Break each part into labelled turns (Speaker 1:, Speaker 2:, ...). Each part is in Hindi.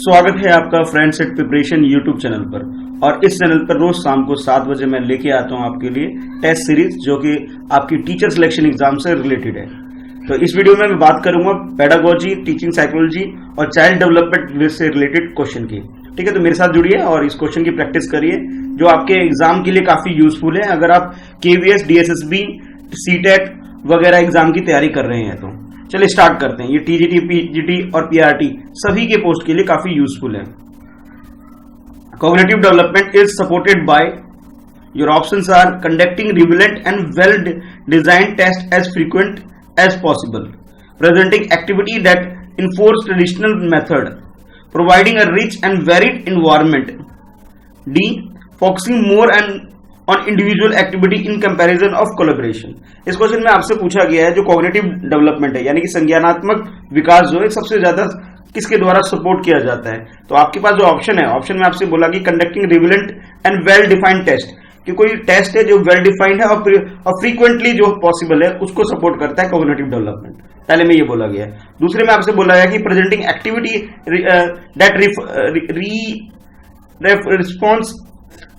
Speaker 1: स्वागत है आपका friend set preparation YouTube channel पर। और इस चैनल पर रोज शाम को 7 बजे मैं लेके आता हूं आपके लिए टेस्ट सीरीज जो कि आपकी टीचर सिलेक्शन एग्जाम से रिलेटेड है। तो इस वीडियो में मैं बात करूंगा पेडागोजी, टीचिंग साइकोलॉजी और चाइल्ड डेवलपमेंट से रिलेटेड क्वेश्चन की। ठीक है, तो मेरे साथ जुड़िए और इस क्वेश्चन की प्रैक्टिस करिए जो आपके एग्जाम के लिए काफी यूजफुल है अगर आप केवीएस, डीएसएसबी, सीटेट वगैरह एग्जाम की तैयारी कर रहे हैं। तो चलिए स्टार्ट करते हैं। ये टीजीटी, पीजीटी और पीआरटी सभी के पोस्ट के लिए काफी यूजफुल है। Cognitive development is supported by your options are conducting relevant and well designed test as frequent as possible, presenting activity that enforce traditional method, providing a rich and varied environment, defocusing more and on individual activity in comparison of collaboration. इस क्वेश्चन में आपसे पूछा गया है जो कॉग्निटिव डेवलपमेंट है यानी कि संज्ञानात्मक विकास जो है सबसे ज्यादा किसके द्वारा सपोर्ट किया जाता है। तो आपके पास जो ऑप्शन है, ऑप्शन में आपसे बोला कि conducting relevant and well defined test, कि कोई टेस्ट है जो वेल डिफाइंड है और फ्रीक्वेंटली जो पॉसिबल है उसको सपोर्ट करता है कॉग्निटिव डेवलपमेंट। पहले में ये बोला गया है। दूसरे में आपसे बोला गया कि presenting activity that response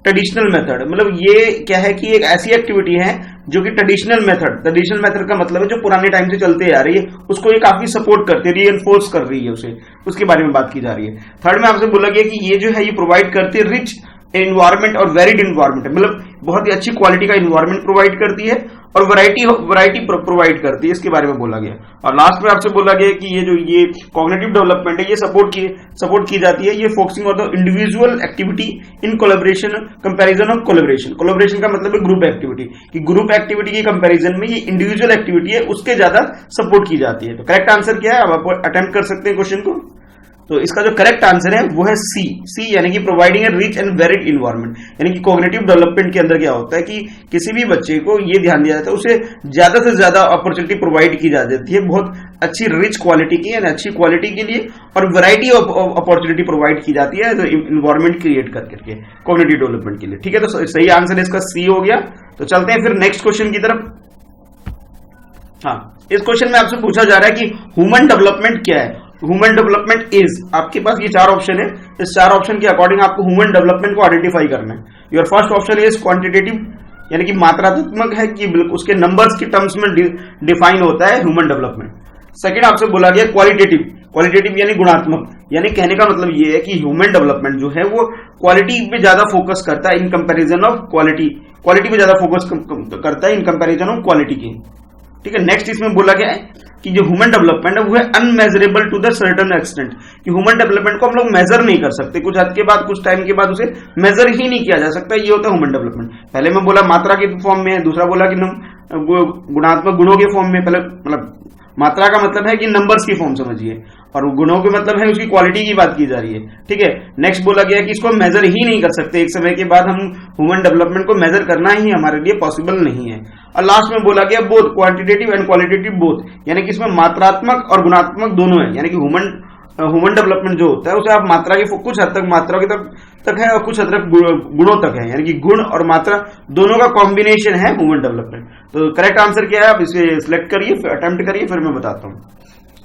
Speaker 1: traditional method, मतलब ये क्या है कि एक ऐसी एक्टिविटी है जो कि ट्रेडिशनल मेथड का मतलब है जो पुराने टाइम से चलते आ रही है, उसको ये काफी सपोर्ट करती है, रीइंफोर्स कर रही है उसे, उसके बारे में बात की जा रही है। थर्ड में आपसे बोला गया कि ये जो है ये प्रोवाइड करती है रिच एनवायरमेंट और वेरिड एनवायरमेंट, मतलब बहुत ही अच्छी क्वालिटी का एनवायरमेंट प्रोवाइड करती है और वैरायटी प्रोवाइड करती है, इसके बारे में बोला गया। और लास्ट में आपसे बोला गया कि ये कॉग्निटिव डेवलपमेंट है ये सपोर्ट की जाती है, ये focusing on the individual activity in collaboration, comparison of collaboration का मतलब है ग्रुप एक्टिविटी, कि ग्रुप एक्टिविटी के कंपैरिजन में ये इंडिविजुअल एक्टिविटी है उसके ज्यादा सपोर्ट की जाती है। तो करेक्ट आंसर क्या है, अब आप अटेम्प्ट कर सकते हैं क्वेश्चन को। तो इसका जो करेक्ट आंसर है वो है सी यानी कि providing A rich and varied environment. यानी कि कॉग्निटिव डेवलपमेंट के अंदर क्या होता है कि किसी भी बच्चे को ये ध्यान दिया जाता है उसे ज्यादा से ज्यादा अपॉर्चुनिटी प्रोवाइड की जा जाती है, बहुत अच्छी रिच क्वालिटी की यानी अच्छी क्वालिटी के लिए, और वैरायटी ऑफ अपॉर्चुनिटी प्रोवाइड की जाती है तो एनवायरमेंट क्रिएट करके कॉग्निटिव डेवलपमेंट के लिए। ठीक है, तो सही आंसर इसका सी हो गया। तो चलते हैं फिर नेक्स्ट क्वेश्चन की तरफ। हाँ, इस क्वेश्चन में आपसे पूछा जा रहा है कि ह्यूमन डेवलपमेंट क्या है। ह्यूमन डेवलपमेंट इज, आपके पास ये 4 ऑप्शन है, इस 4 ऑप्शन के अकॉर्डिंग आपको ह्यूमन डेवलपमेंट को आइडेंटिफाई करना है। Your first option is quantitative यानी कि मात्रात्मक है कि उसके नंबर्स की टर्म्स में डिफाइन होता है ह्यूमन डेवलपमेंट। सेकंड आपसे बोला गया क्वालिटेटिव यानी गुणात्मक, यानी कहने का मतलब ये है कि ह्यूमन डेवलपमेंट जो है वो क्वालिटी पे ज्यादा फोकस करता है इन कंपैरिजन ऑफ क्वालिटी पे ज्यादा फोकस करता है इन कंपैरिजन ऑफ क्वालिटी की। ठीक है, नेक्स्ट इसमें बोला गया है कि जो ह्यूमन डेवलपमेंट है वो है unmeasurable to the certain extent, कि ह्यूमन डेवलपमेंट को हम लोग मेजर नहीं कर सकते, कुछ हद के बाद, कुछ टाइम के बाद उसे मेजर ही नहीं किया जा सकता। ये होता है ह्यूमन डेवलपमेंट। पहले मैं बोला मात्रा के फॉर्म में है, दूसरा बोला कि गुणात्मक गुणों के फॉर्म में। पहले मतलब मात्रा का मतलब है कि नंबर्स की फॉर्म समझिए, और गुणों के मतलब है उसकी क्वालिटी की बात की जा रही है। ठीक है, नेक्स्ट बोला गया कि इसको मेजर ही नहीं कर सकते, एक समय के बाद हम ह्यूमन डेवलपमेंट को मेजर करना ही हमारे लिए पॉसिबल नहीं है। और लास्ट में बोला गया both quantitative and qualitative both, यानी कि इसमें मात्रात्मक और गुणात्मक दोनों है, यानी कि ह्यूमन डेवलपमेंट जो होता है उसे आप मात्रा की कुछ हद तक मात्रा की तक है और कुछ हद तक गुणों तक है, यानी कि गुण और मात्रा दोनों का कॉम्बिनेशन है ह्यूमन डेवलपमेंट। तो करेक्ट आंसर क्या है, आप इसे सिलेक्ट करिए, अटेम्प्ट करिए, फिर मैं बताता हूं।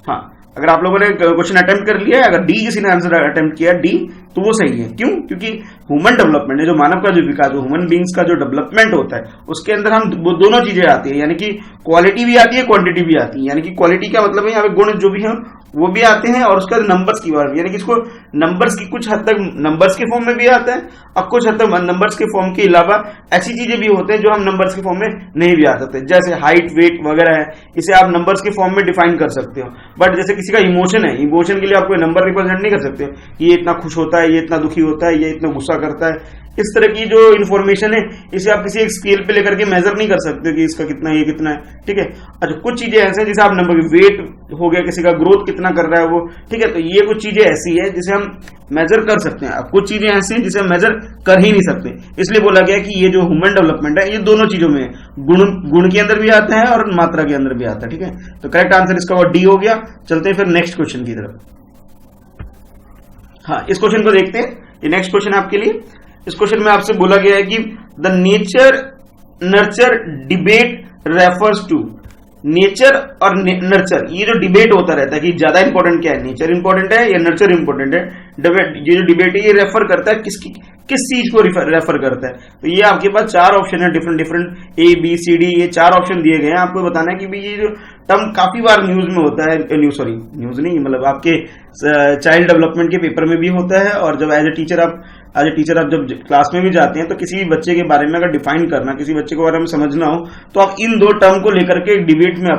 Speaker 1: हाँ, अगर आप लोगों ने क्वेश्चन अटेम्प्ट कर लिया है, अगर डी किसी ने आंसर अटेम्प्ट किया डी तो वो सही है। क्यों? क्योंकि ह्यूमन डेवलपमेंट है जो मानव का जो विकास, जो ह्यूमन बींग्स का जो डेवलपमेंट होता है उसके अंदर हम दोनों चीजें आती है, यानी कि क्वालिटी भी आती है, क्वांटिटी भी आती है। यानी कि क्वालिटी का मतलब है यहाँ पे गुण जो भी है वो भी आते हैं, और उसका नंबर्स की बात, यानी कि इसको नंबर्स की कुछ हद तक नंबर्स के फॉर्म में भी आता है, और कुछ हद तक नंबर्स के फॉर्म के अलावा ऐसी चीजें भी होते हैं जो हम नंबर्स के फॉर्म में नहीं भी आ सकते, जैसे हाइट, वेट वगैरह है, इसे आप नंबर्स के फॉर्म में डिफाइन कर सकते हो। बट जैसे किसी का इमोशन है, इमोशन के लिए आप कोई नंबर रिप्रेजेंट नहीं कर सकते हो, ये इतना खुश होता है, ये इतना दुखी होता है, ये इतना गुस्सा करता है। इस तरह की जो इन्फॉर्मेशन है इसे आप किसी एक स्केल पे लेकर के मेजर नहीं कर सकते कि इसका कितना है, ये कितना है। ठीक है, अच्छा कुछ चीजें ऐसे हैं जिसे आप नंबर, वेट हो गया, किसी का ग्रोथ कितना कर रहा है वो, ठीक है, तो ये कुछ चीजें ऐसी है जिसे हम मेजर कर सकते हैं। अब कुछ चीजें ऐसी हैं जिसे हम मेजर कर ही नहीं सकते, इसलिए बोला गया कि ये जो ह्यूमन डेवलपमेंट है ये दोनों चीजों में गुण के अंदर भी आता है और मात्रा के अंदर भी आता है। ठीक है, तो करेक्ट आंसर इसका डी हो गया। चलते हैं फिर नेक्स्ट क्वेश्चन की तरफ। हाँ, इस क्वेश्चन को देखते हैं, ये नेक्स्ट क्वेश्चन है आपके लिए। इस क्वेश्चन में आपसे बोला गया है कि the nature nurture debate refers to, nature और नर्चर, ये जो डिबेट होता रहता है कि ज्यादा इंपॉर्टेंट क्या है, नेचर इंपॉर्टेंट है या नर्चर इंपॉर्टेंट है, ये जो डिबेट है ये रेफर करता है किस चीज को रेफर करता है। तो ये आपके पास चार ऑप्शन है, different different A B C D, ये चार ऑप्शन दिए गए हैं। आपको बताना है कि भाई ये जो टर्म काफी बार न्यूज में होता है, न्यूज नहीं मतलब आपके चाइल्ड डेवलपमेंट के पेपर में भी होता है, और जब एज ए टीचर आप जब क्लास में भी जाते हैं तो किसी भी बच्चे के बारे में अगर डिफाइन करना, किसी बच्चे के बारे में समझना हो, तो आप इन दो टर्म को लेकर के डिबेट में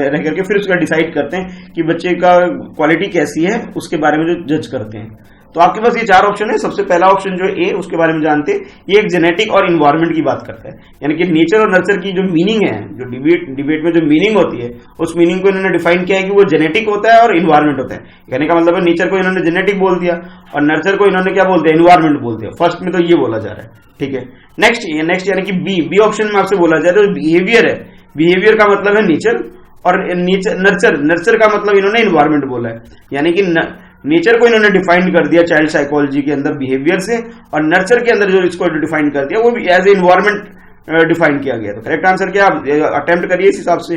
Speaker 1: रह करके फिर उसका डिसाइड करते हैं कि बच्चे का क्वालिटी कैसी है, उसके बारे में जो जज करते हैं। तो आपके पास ये चार ऑप्शन है। सबसे पहला ऑप्शन जो ए, उसके बारे में जानते हैं, ये एक जेनेटिक और इन्वायरमेंट की बात करता है, यानी कि नेचर और नर्चर की जो मीनिंग है, जो डिबेट में जो मीनिंग होती है, उस मीनिंग को इन्होंने डिफाइन किया है कि वो जेनेटिक होता है और इन्वायरमेंट होता है। कहने का मतलब है नेचर को इन्होंने जेनेटिक बोल दिया और नर्चर को इन्होंने क्या बोलते हैं, इन्वायरमेंट बोलते हैं। फर्स्ट में तो ये बोला जा रहा है, ठीक है। नेक्स्ट यानी कि बी ऑप्शन में आपसे बोला जा रहा है बिहेवियर है, बिहेवियर का मतलब है नेचर, और नर्चर का मतलब इन्होंने इन्वायरमेंट बोला है, यानी कि नेचर को इन्होंने डिफाइन कर दिया चाइल्ड साइकोलॉजी के अंदर बिहेवियर से, और नर्चर के अंदर जो इसको डिफाइन कर दिया वो भी एज ए इन्वायरमेंट डिफाइन किया गया। तो करेक्ट आंसर क्या, आप अटेम्प्ट करिए इस हिसाब से।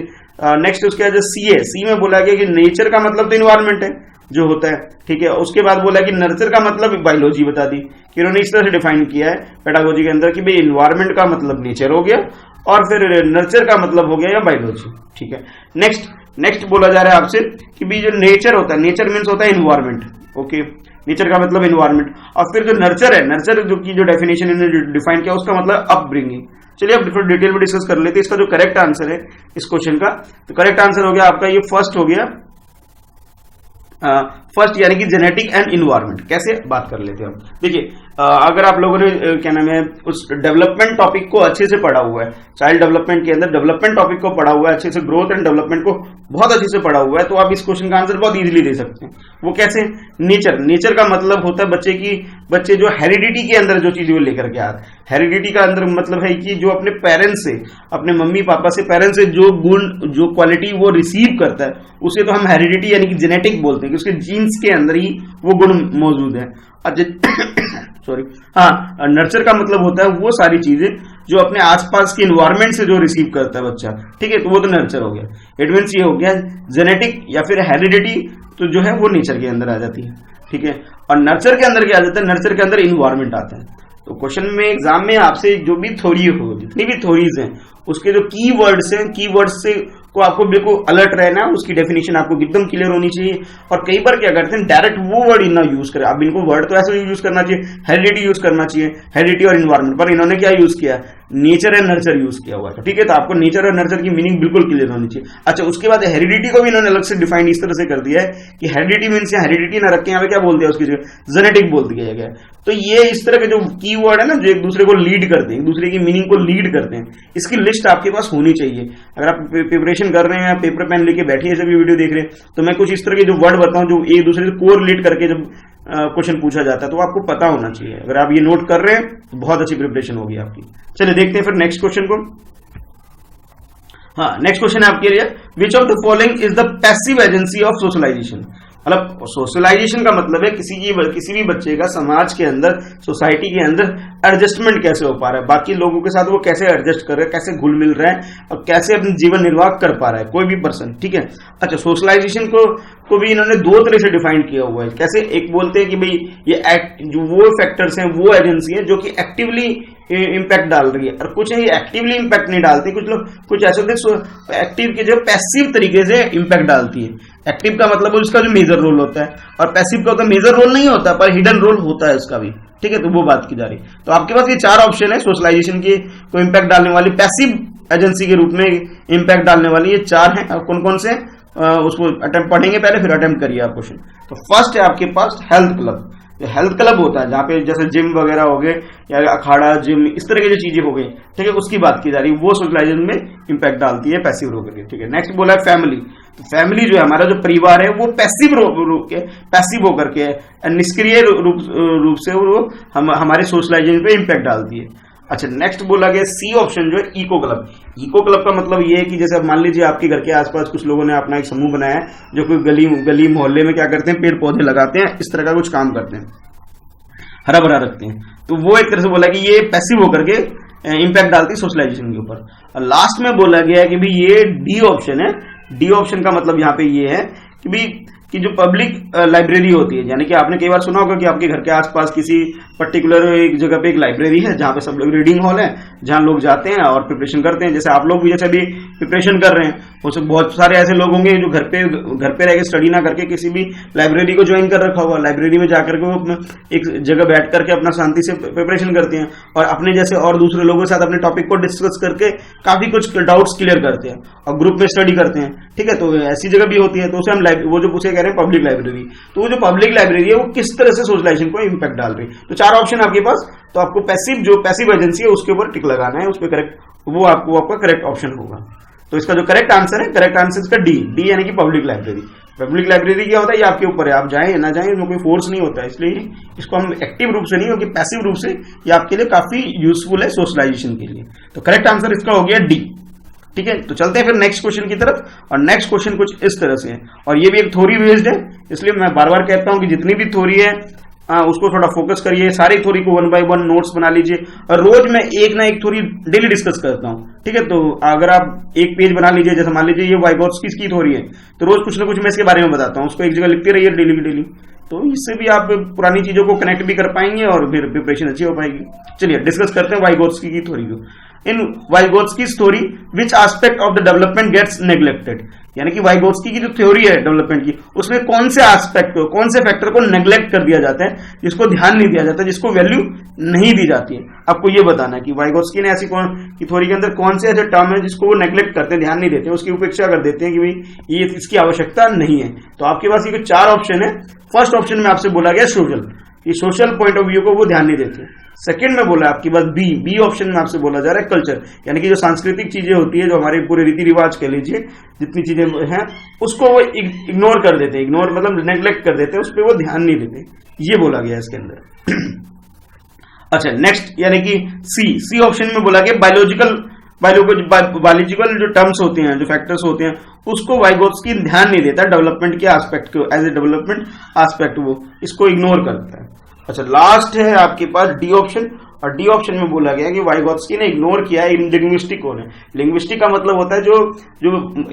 Speaker 1: नेक्स्ट उसके बाद सी है, सी में बोला गया कि नेचर का मतलब तो इन्वायरमेंट है जो होता है, ठीक है। उसके बाद बोला कि नर्चर का मतलब बायोलॉजी बता दी, कि उन्होंने इस तरह से डिफाइन किया है पेडागोजी के अंदर कि भाई इन्वायरमेंट का मतलब नेचर हो गया और फिर नर्चर का मतलब हो गया या बायोलॉजी, ठीक है। नेक्स्ट बोला जा रहा है आपसे कि भी जो नेचर होता है, नेचर मीन्स होता है इन्वायरमेंट, ओके, नेचर का मतलब इन्वायरमेंट, और फिर जो नर्चर है, नर्चर जो की जो डेफिनेशन इन्होंने डिफाइन किया उसका मतलब अपब्रिंगिंग। चलिए अब डिटेल में डिस्कस कर लेते हैं इसका जो करेक्ट आंसर है इस क्वेश्चन का। तो करेक्ट आंसर हो गया आपका ये फर्स्ट हो गया, फर्स्ट यानी कि जेनेटिक एंड इन्वायरमेंट। कैसे बात कर लेते हैं हम, देखिए अगर आप लोगों ने क्या नाम है उस डेवलपमेंट टॉपिक को अच्छे से पढ़ा हुआ है, चाइल्ड डेवलपमेंट के अंदर डेवलपमेंट टॉपिक को पढ़ा हुआ है अच्छे से, ग्रोथ एंड डेवलपमेंट को बहुत अच्छे से पढ़ा हुआ है, तो आप इस क्वेश्चन का आंसर बहुत इजीली दे सकते हैं। वो कैसे, नेचर का मतलब होता है बच्चे जो हेरिडिटी के अंदर जो चीज वो लेकर के आते हैं। हेरिडिटी का अंदर मतलब है कि जो अपने पेरेंट्स से, अपने मम्मी पापा से, पेरेंट्स से जो गुण, जो क्वालिटी वो रिसीव करता है उसे तो हम हेरिडिटी यानी कि जेनेटिक बोलते हैं, कि उसके जीन्स के अंदर ही वो गुण मौजूद है। सॉरी, हाँ, नर्चर का मतलब होता है वो सारी चीजें जो अपने आसपास के इन्वायरमेंट से जो रिसीव करता है बच्चा, ठीक है, तो वो तो नर्चर हो गया। इट मीन्स ये हो गया जेनेटिक या फिर हेरिडिटी, तो जो है वो नेचर के अंदर आ जाती है, ठीक है। और नर्चर के अंदर क्या आ जाता है, नर्चर के अंदर इन्वायरमेंट आता है। तो क्वेश्चन में एग्जाम में आपसे जो भी थ्योरी हो, जितनी भी थ्योरीज हैं, उसके जो कीवर्ड्स हैं, कीवर्ड्स से को आपको बिल्कुल अलर्ट रहना है, उसकी डेफिनेशन आपको एकदम क्लियर होनी चाहिए। और कई बार क्या करते हैं डायरेक्ट वो वर्ड ना यूज करें, अब इनको वर्ड तो ऐसे यूज करना चाहिए, हेरिडिटी यूज करना चाहिए, हेरिडिटी और इन्वायरमेंट, पर इन्होंने क्या यूज किया, नेचर एंड नर्चर यूज किया हुआ है, ठीक है। तो आपको नेचर और नर्चर की मीनिंग बिल्कुल क्लियर होनी चाहिए। अच्छा, उसके बाद हेरिडिटी को भी इन्होंने अलग से डिफाइन इस तरह से कर दिया है कि हेरिडिटी मीन्स हेरिडिटी ना रखें, यहाँ पे क्या बोलते हैं उसकी जगह जेनेटिक बोल दिया गया। तो ये इस तरह के जो की वर्ड है ना, जो एक दूसरे को लीड करते हैं, एक दूसरे की मीनिंग को लीड करते हैं, इसकी लिस्ट आपके पास होनी चाहिए। अगर आप प्रिपरेशन कर रहे हैं, पेपर पेन लेके बैठिए, सभी वीडियो देख रहे हैं, तो मैं कुछ इस तरह के जो वर्ड बताऊं जो एक दूसरे से कोरिलेट करके जब क्वेश्चन पूछा जाता है तो आपको पता होना चाहिए। अगर आप ये नोट कर रहे हैं तो बहुत अच्छी प्रिपरेशन होगी आपकी। चलिए देखते हैं फिर नेक्स्ट क्वेश्चन को। हाँ, नेक्स्ट क्वेश्चन है आपके लिए, which of the following is the passive agency of socialisation. मतलब सोशलाइजेशन का मतलब है किसी भी बच्चे का समाज के अंदर, सोसाइटी के अंदर एडजस्टमेंट कैसे हो पा रहा है, बाकी लोगों के साथ वो कैसे एडजस्ट कर रहा है, कैसे घुल मिल रहा है और कैसे अपना जीवन निर्वाह कर पा रहा है कोई भी पर्सन, ठीक है। अच्छा, सोशलाइजेशन को भी इन्होंने दो तरह से डिफाइन किया हुआ है। कैसे, एक बोलते हैं कि भाई ये जो वो फैक्टर्स हैं, वो एजेंसी है जो कि एक्टिवली इम्पैक्ट डाल रही है, और कुछ है ये एक्टिवली इम्पैक्ट नहीं डालती। कुछ लोग कुछ ऐसे होते हैं एक्टिव के जो पैसिव तरीके से इम्पैक्ट डालती है। एक्टिव का मतलब उसका जो मेजर रोल होता है, और पैसिव का होता है मेजर रोल नहीं होता पर हिडन रोल होता है उसका भी, ठीक है। तो वो बात की जा रही। तो आपके पास ये चार ऑप्शन है सोशलाइजेशन की को इम्पैक्ट डालने वाली, पैसिव एजेंसी के रूप में इम्पैक्ट डालने वाली, ये चार हैं। कौन कौन से उसको अटेम्प्ट पढ़ेंगे पहले, फिर अटेम्प्ट करिए आप क्वेश्चन। तो फर्स्ट है आपके पास हेल्थ क्लब। हेल्थ क्लब होता है जहाँ पे जैसे जिम वगैरह हो गए या अखाड़ा, जिम, इस तरह की जो चीजें हो गई, ठीक है, उसकी बात की जा रही है, वो सोशलाइजेशन में इम्पैक्ट डालती है पैसिव रोल करके, ठीक है। नेक्स्ट बोला है फैमिली। तो फैमिली जो है हमारा जो परिवार है वो पैसिव होकर के निष्क्रिय रूप से वो हमारे सोशलाइजेशन पे इम्पैक्ट डालती है। अच्छा, नेक्स्ट बोला गया सी ऑप्शन जो है इको क्लब। इको क्लब का मतलब ये है कि जैसे मान लीजिए आपके घर के आसपास कुछ लोगों ने अपना एक समूह बनाया है जो कोई गली मोहल्ले में क्या करते हैं, पेड़ पौधे लगाते हैं, इस तरह का कुछ काम करते हैं, हरा भरा रखते हैं। तो वो एक तरह से बोला कि ये पैसिव होकर के इंपैक्ट डालती है सोशलाइजेशन के ऊपर। और लास्ट में बोला गया है कि भाई ये डी ऑप्शन है। डी ऑप्शन का मतलब यहाँ पे ये है कि भाई कि जो पब्लिक लाइब्रेरी होती है, यानी कि आपने कई बार सुना होगा कि आपके घर के आसपास किसी पर्टिकुलर एक जगह पे एक लाइब्रेरी है जहाँ पे सब लोग रीडिंग हॉल है, जहाँ लोग जाते हैं और प्रिपरेशन करते हैं। जैसे आप लोग भी जैसे अभी प्रिपरेशन कर रहे हैं, उसमें बहुत सारे ऐसे लोग होंगे जो घर पे रह के स्टडी ना करके किसी भी लाइब्रेरी को ज्वाइन कर रखा होगा। लाइब्रेरी में जाकर के वो एक जगह बैठ करके अपना शांति से प्रिपरेशन करते हैं और अपने जैसे और दूसरे लोगों के साथ अपने टॉपिक को डिस्कस करके काफी कुछ डाउट्स क्लियर करते हैं और ग्रुप में स्टडी करते हैं। ठीक है, तो ऐसी जगह भी होती है। तो उसे हम वो जो पूछे कह रहे हैं पब्लिक लाइब्रेरी, तो वो जो पब्लिक लाइब्रेरी है वो किस तरह से सोशलाइजेशन को इंपैक्ट डाल रही है। तो 4 ऑप्शन आपके पास, तो आपको पैसिव एजेंसी है उसके ऊपर टिक लगाना है, उस पर करेक्ट, वो आपका करेक्ट ऑप्शन होगा। तो इसका जो करेक्ट आंसर है, करेक्ट आंसर इसका डी यानी कि पब्लिक लाइब्रेरी। पब्लिक लाइब्रेरी क्या होता है, ये आपके ऊपर है, आप जाएं ना जाएं इसमें कोई फोर्स नहीं होता है, इसलिए इसको हम एक्टिव रूप से नहीं बल्कि पैसिव रूप से ये आपके लिए काफी यूजफुल है सोशलाइजेशन के लिए। तो करेक्ट आंसर इसका हो गया डी। ठीक है, तो चलते हैं फिर नेक्स्ट क्वेश्चन की तरफ। और नेक्स्ट क्वेश्चन कुछ इस तरह से है, और ये भी एक थ्योरी बेस्ड है, इसलिए मैं बार बार कहता हूं कि जितनी भी थ्योरी है उसको थोड़ा फोकस करिए, सारी थ्योरी को 1 by 1 नोट्स बना लीजिए, और रोज मैं एक ना एक थ्योरी डेली डिस्कस करता हूं। ठीक है, तो अगर आप एक पेज बना लीजिए, जैसे मान लीजिए ये वाइगोत्स्की की थ्योरी है, तो रोज कुछ ना कुछ मैं इसके बारे में बताता हूं, उसको एक जगह लिखते रहिए डेली की डेली, तो इससे भी आप पुरानी चीजों को कनेक्ट भी कर पाएंगे और फिर प्रिपरेशन अच्छी हो पाएगी। चलिए डिस्कस करते हैं वाइगोत्स्की की थ्योरी को। In Vygotsky's theory which aspect of the development gets neglected, यानी कि वाइगोत्स्की की जो थ्योरी है डेवलपमेंट की, उसमें कौन से एस्पेक्ट को, कौन से फैक्टर को नेग्लेक्ट कर दिया जाता है, जिसको ध्यान नहीं दिया जाता, जिसको वैल्यू नहीं दी जाती है। आपको ये बताना है कि वाइगोत्स्की ने ऐसी कौन की थ्योरी के अंदर कौन से ऐसे टर्म है जिसको वो नेग्लेक्ट करते हैं, ध्यान नहीं देते, उसकी उपेक्षा कर देते हैं कि भाई ये इसकी आवश्यकता नहीं है। तो आपके पास ये 4 ऑप्शन है। फर्स्ट ऑप्शन में आपसे बोला गया सोशल, ये सोशल पॉइंट ऑफ व्यू को वो ध्यान नहीं देते। सेकंड में बोला आपके पास बी ऑप्शन में आपसे बोला जा रहा है कल्चर, यानी कि जो सांस्कृतिक चीजें होती है, जो हमारे पूरे रीति रिवाज कह लीजिए, जितनी चीजें हैं उसको वो इग्नोर कर देते हैं, इग्नोर मतलब नेग्लेक्ट कर देते हैं, उस पर वो ध्यान नहीं देते, ये बोला गया इसके अंदर। अच्छा, नेक्स्ट यानी कि सी ऑप्शन में बोला गया बायोलॉजिकल जो टर्म्स होते हैं, जो फैक्टर्स होते हैं, उसको वाइगोत्स्की ध्यान नहीं देता डेवलपमेंट के एस्पेक्ट को, एज ए डेवलपमेंट एस्पेक्ट वो इसको इग्नोर करता है। अच्छा, लास्ट है आपके पास डी ऑप्शन, और डी ऑप्शन में बोला गया कि वाइगोत्स्की ने इग्नोर किया है लिंग्विस्टिक को। लिंग्विस्टिक का मतलब होता है जो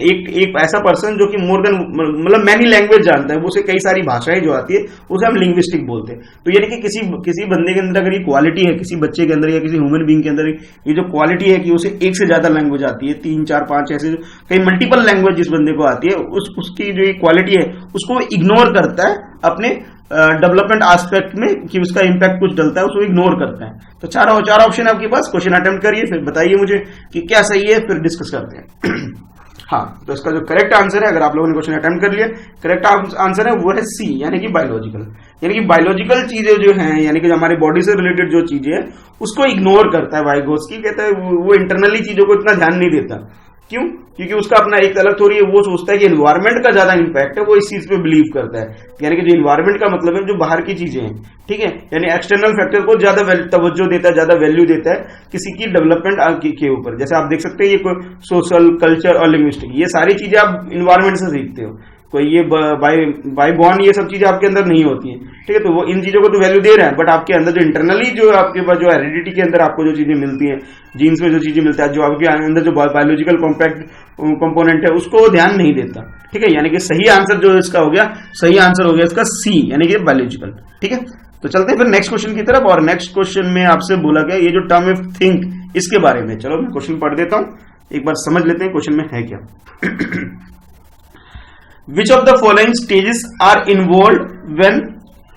Speaker 1: एक ऐसा पर्सन जो कि मोर देन मतलब मैनी लैंग्वेज जानता है, वो उसे कई सारी भाषाएं जो आती है उसे हम लिंग्विस्टिक बोलते हैं। तो यानी कि किसी बंदे के अंदर अगर ये क्वालिटी है, किसी बच्चे के अंदर या किसी ह्यूमन बीइंग के अंदर ये जो क्वालिटी है कि उसे एक से ज्यादा लैंग्वेज आती है, 3, 4, 5 ऐसे कई मल्टीपल लैंग्वेज जिस बंदे को आती है, उसकी जो ये क्वालिटी है उसको इग्नोर करता है अपने डेवलपमेंट एस्पेक्ट में, कि उसका इंपैक्ट कुछ डलता है उसको इग्नोर करता है। तो 4 ऑप्शन आपके पास, क्वेश्चन अटेम्प्ट करिए, फिर बताइए मुझे कि क्या सही है, फिर डिस्कस करते हैं। हाँ, तो इसका जो करेक्ट आंसर है, अगर आप लोगों ने क्वेश्चन अटेम्प्ट कर लिया, करेक्ट आंसर है वो है सी, यानी कि बायोलॉजिकल। यानी कि बायोलॉजिकल चीजें जो हैं, यानी कि हमारी बॉडी से रिलेटेड जो चीजें हैं उसको इग्नोर करता है वाइगोत्स्की। कहता है वो इंटरनली चीजों को इतना ध्यान नहीं देता। क्यों? क्योंकि उसका अपना एक अलग थ्योरी है, वो सोचता है कि एनवायरनमेंट का ज्यादा इंपैक्ट है, वो इस चीज पे बिलीव करता है। यानी कि जो एनवायरनमेंट का मतलब है जो बाहर की चीजें हैं, ठीक है, यानी एक्सटर्नल फैक्टर को ज्यादा तवज्जो देता है, ज्यादा वैल्यू देता है किसी की डेवलपमेंट के ऊपर। जैसे आप देख सकते हैं ये सोशल, कल्चर और लिंग्विस्टिक, ये सारी चीजें आप इन्वायरमेंट से सीखते हो, कोई ये बाय बॉर्न ये सब चीजें आपके अंदर नहीं होती हैं। ठीक है, तो वो इन चीजों को तो वैल्यू दे रहा है, बट आपके अंदर जो इंटरनली जो आपके पास जो हेरिडिटी के अंदर आपको जो चीजें मिलती हैं, जीन्स में जो चीजें मिलता है, जो आपके अंदर जो बायोलॉजिकल कंपोनेंट है, उसको वो ध्यान नहीं देता। ठीक है, यानी कि सही आंसर जो इसका हो गया, सही आंसर हो गया इसका सी, यानी कि बायोलॉजिकल। ठीक है, तो चलते हैं फिर नेक्स्ट क्वेश्चन की तरफ। और नेक्स्ट क्वेश्चन में आपसे बोला गया ये जो टर्म ऑफ थिंक, इसके बारे में। चलो मैं क्वेश्चन पढ़ देता हूं, एक बार समझ लेते हैं क्वेश्चन में है क्या। Which of the following stages are involved when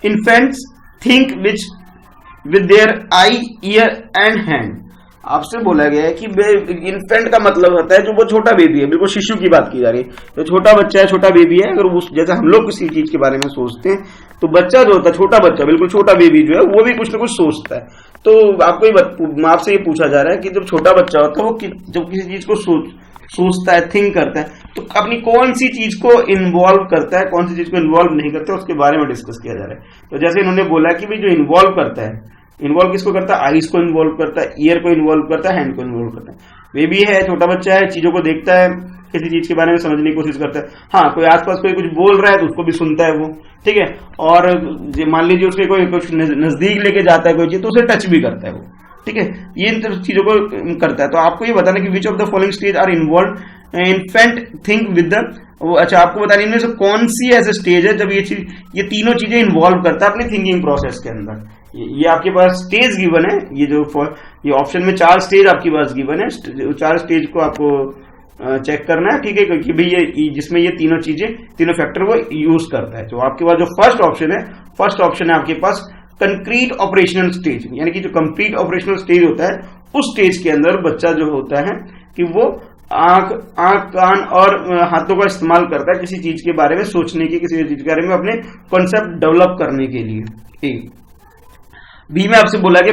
Speaker 1: infants think with their eye, ear and hand? आपसे बोला गया है कि इन्फेंट का मतलब होता है जो वो छोटा बेबी है, बिल्कुल शिशु की बात की जा रही है। जो छोटा बच्चा है, छोटा बेबी है, अगर उस जैसे हम लोग किसी चीज के बारे में सोचते हैं, तो बच्चा जो होता है, छोटा बच्चा, बिल्कुल छोटा बेबी जो है, वो भी कुछ ना कुछ सोचता है। तो आपसे ये पूछा जा रहा है कि जब छोटा बच्चा होता है वो जब किसी चीज को सोचता है, थिंक करता है, तो अपनी कौन सी चीज को इन्वॉल्व करता है, कौन सी चीज को इन्वॉल्व नहीं करता है, उसके बारे में डिस्कस किया जा रहा है। तो जैसे इन्होंने बोला कि भाई जो इन्वॉल्व करता है, इन्वॉल्व किसको करता है, आईज को इन्वॉल्व करता है, ईयर को इन्वॉल्व करता है, हैंड को इन्वॉल्व करता है। बेबी है, छोटा बच्चा है, चीजों को देखता है, किसी चीज के बारे में समझने की कोशिश करता है। हाँ, कोई आसपास कोई कुछ बोल रहा है तो उसको भी सुनता है वो, ठीक है। और मान लीजिए उसके कोई कुछ नजदीक लेके जाता है कोई चीज, तो उसे टच भी करता है वो, ठीक है, ये इन चीजों को करता है। तो आपको ये बताना कि which of the following stage are involve infant think with the, अच्छा आपको बताना इनमें से कौन सी ऐसे स्टेज है जब ये तीनों चीजें इन्वॉल्व करता है अपनी थिंकिंग प्रोसेस के अंदर। ये आपके पास स्टेज गिवन है, ये ऑप्शन में 4 स्टेज आपके पास गिवन है, 4 स्टेज को आपको चेक करना है, ठीक है, क्योंकि भाई ये जिसमें ये तीनों चीजें, तीनों फैक्टर वो यूज करता है। तो आपके पास जो फर्स्ट ऑप्शन है आपके पास कंक्रीट ऑपरेशनल स्टेज, यानी कि जो कंप्लीट ऑपरेशनल स्टेज होता है उस स्टेज के अंदर बच्चा जो होता है कि वो आंख कान और हाथों का इस्तेमाल करता है किसी चीज के बारे में सोचने की, किसी चीज के बारे में अपने कॉन्सेप्ट डेवलप करने के लिए। बी में आपसे बोला कि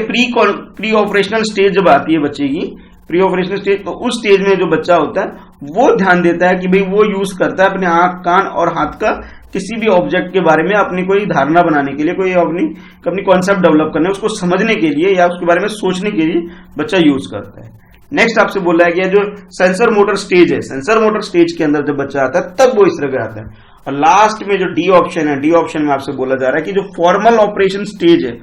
Speaker 1: प्री ऑपरेशनल स्टेज जब आती है बच्चे की, प्री ऑपरेशनल स्टेज, तो उस स्टेज में जो बच्चा होता है वो ध्यान देता है कि भाई वो यूज करता है अपने आंख कान और हाथ का किसी भी ऑब्जेक्ट के बारे में अपनी कोई धारणा बनाने के लिए, कोई अपनी कॉन्सेप्ट डेवलप करने, उसको समझने के लिए या उसके बारे में सोचने के लिए बच्चा यूज करता है। नेक्स्ट आपसे बोला है कि जो सेंसर मोटर स्टेज है, सेंसर मोटर स्टेज के अंदर जब बच्चा आता है तब वो इस तरह का आता है। और लास्ट में जो डी ऑप्शन है, डी ऑप्शन में आपसे बोला जा रहा है कि जो फॉर्मल ऑपरेशन स्टेज है,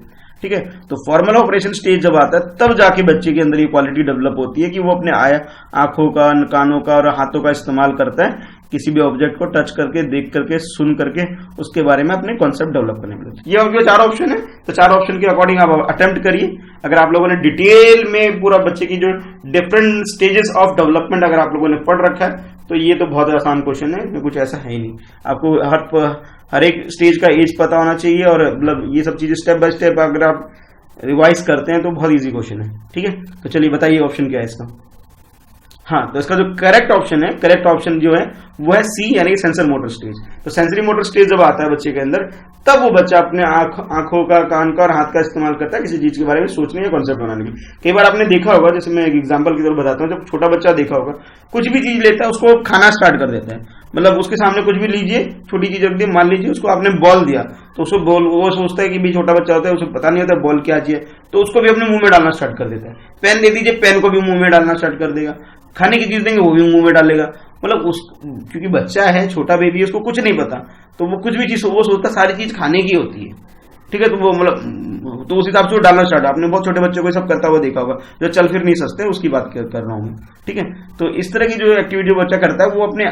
Speaker 1: ठीक है, तो फॉर्मल ऑपरेशन स्टेज जब आता है तब जाके बच्चे के अंदर ये क्वालिटी डेवलप होती है कि वो अपने आंखों का, कानों का और हाथों का इस्तेमाल करता है किसी भी ऑब्जेक्ट को टच करके, देख करके, सुन करके उसके बारे में अपने कॉन्सेप्ट डेवलप करने के लिए। ये आपके 4 ऑप्शन है, तो 4 ऑप्शन के अकॉर्डिंग आप अटेम्प्ट करिए। अगर आप लोगों ने डिटेल में पूरा बच्चे की जो डिफरेंट स्टेजेस ऑफ डेवलपमेंट अगर आप लोगों ने पढ़ रखा है तो ये तो बहुत आसान क्वेश्चन है, इसमें कुछ ऐसा है ही नहीं। आपको हर एक स्टेज का एज पता होना चाहिए और मतलब ये सब चीजें स्टेप बाय स्टेप अगर आप रिवाइज करते हैं तो बहुत इजी क्वेश्चन है, ठीक है। तो चलिए बताइए ऑप्शन क्या है इसका। हाँ, तो इसका जो करेक्ट ऑप्शन जो है वो है सी, यानी सेंसर मोटर स्टेज। तो सेंसरी मोटर स्टेज जब आता है बच्चे के अंदर तब वो बच्चा अपने आंखों का, कान का और हाथ का इस्तेमाल करता है किसी चीज के बारे में सोचने या कॉन्सेप्ट बनाने की। कई बार आपने देखा होगा, जैसे मैं एक एग्जांपल की तरफ बताता हूँ, जब छोटा बच्चा देखा होगा कुछ भी चीज लेता है उसको खाना स्टार्ट कर देता है, मतलब उसके सामने कुछ भी लीजिए, छोटी चीज रख दी, मान लीजिए उसको आपने बॉल दिया तो उसको बॉल, वो सोचता है कि भी छोटा बच्चा होता है उसे पता नहीं होता बॉल क्या चीज है, तो उसको भी अपने मुंह में डालना स्टार्ट कर देता है। पेन दे दीजिए, पेन को भी मुंह में डालना स्टार्ट कर देगा। खाने की चीज देंगे वो भी मुंह में डालेगा, मतलब क्योंकि बच्चा है, छोटा बेबी है, उसको कुछ नहीं पता, तो वो कुछ भी चीज वो सोचता सारी चीज खाने की होती है, ठीक है। तो वो मतलब तो उस हिसाब से वो डालना स्टार्ट, आपने बहुत छोटे बच्चों को सब करता हुआ देखा होगा, जो चल फिर नहीं सकते उसकी बात कर रहा हूँ मैं, ठीक है। तो इस तरह की जो एक्टिविटी बच्चा करता है वो अपने